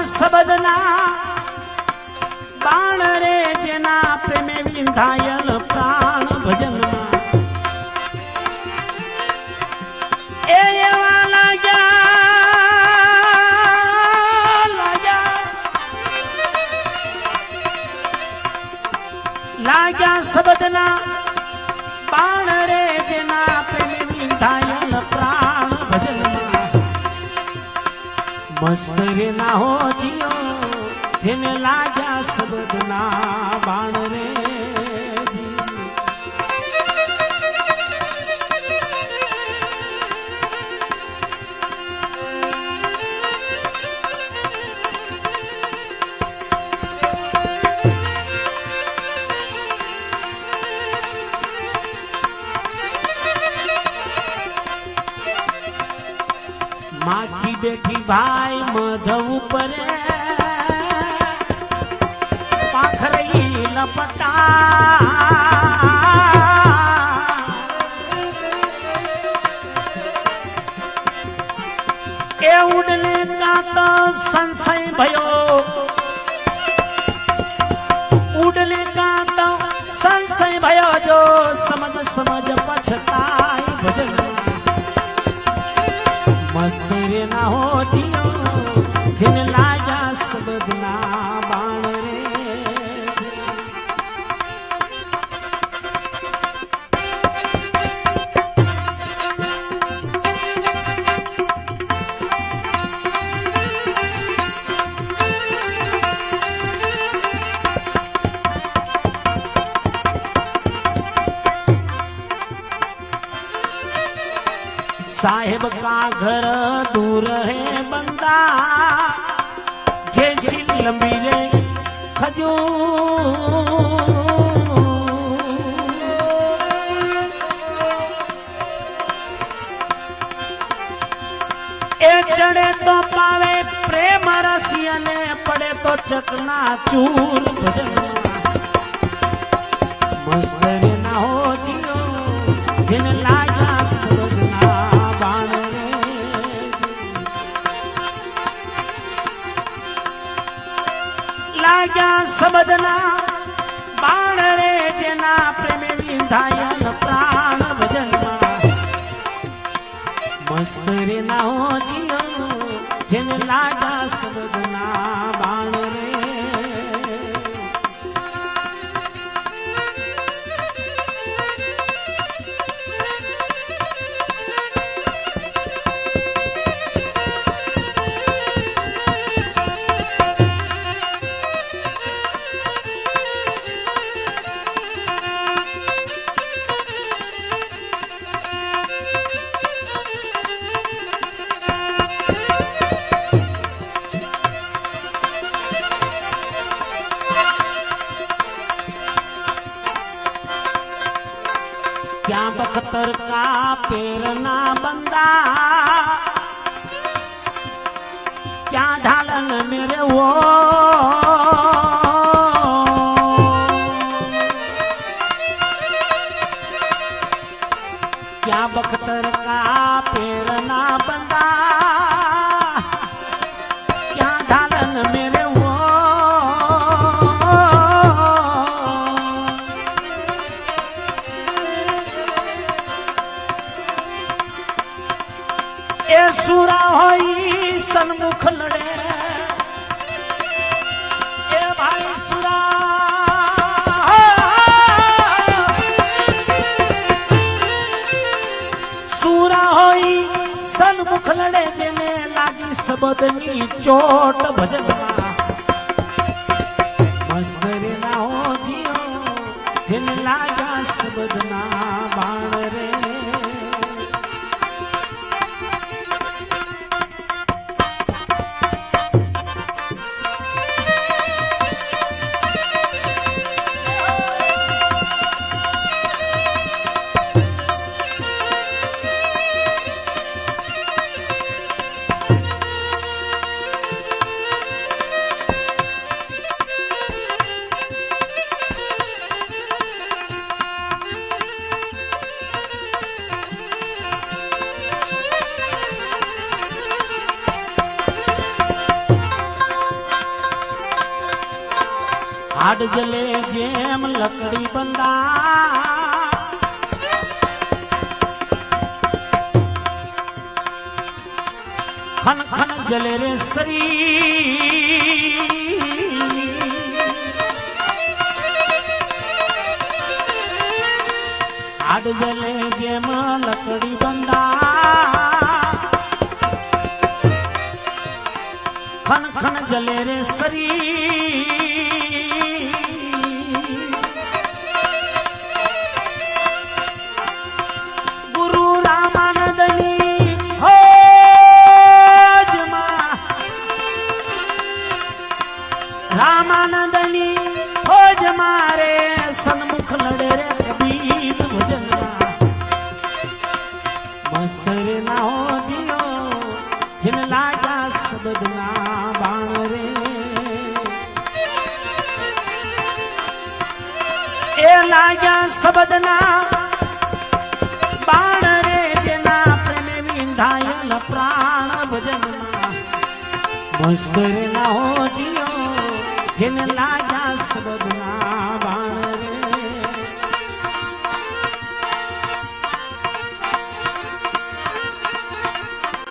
શબ્દના બાણ રે જેના પ્રેમે વિંધાયેલ પ્રાણ ભજનમાં એ એવા લાગ્યા શબ્દના બાણ રે જેના પ્રેમે વિંધાયેલ પ્રાણ ભજનમાં મસ્ત રે ના હો જીઓ જેને લાગ્યા શબ્દના બાણ રે माखी बैठी भाई मधव परे पाखरई लपटा ए उड़ने का तो संशय भयो उड़ने का तो संशय भयो जो समझ समझ पछताई भजन मस्त रे ना हो जियो जिन लाया शब्दना बाण रे साहेब का घर दूर है बंदा जैसी लंबी रे खजूर ए चढ़े तो पावे प्रेम रसिया ने पड़े तो चकना चूर मस्त रे ना हो जियो जिन लाया शब्दना लाग्या शब्दना बाण रे जेना प्रेमे विंधायल प्राण भजनमा मस्त रे ना हो जियो जेन लाग्या शब्दना बाण रे क्या बख्तर का पेरना बंदा क्या ढालन मेरे वो क्या बख्तर का पेरना बंदा क्या ढालन मेरे वो ए सुरा होई सन्मुख लड़े ए भाई सुरा सुरा होई सन्मुख लड़े जेने लागी शब्दनी चोट भजनमा मस्त रे ना हो जियो जेने लागा शब्दना बाण रे આડ જલે જેમ લકડી બંદા ખન ખન જલે રે શરીર આડ જલે જેમ લકડી બંદા ખન ખન જલે રે શરીર ગુરુ રામાનંદની રામાનંદની હોજ મારે સન્મુખ લડે રે કબીર ભજનના મસ્ત રે ના હો જીઓ જેને લાગ્યા શબ્દના બાણ રે એ લાગ્યા શબ્દના બાણ રે જેના પ્રેમે વિંધાયેલ પ્રાણ ભજનમાં મસ્ત રે ના હો જીઓ જેને લાગ્યા શબ્દના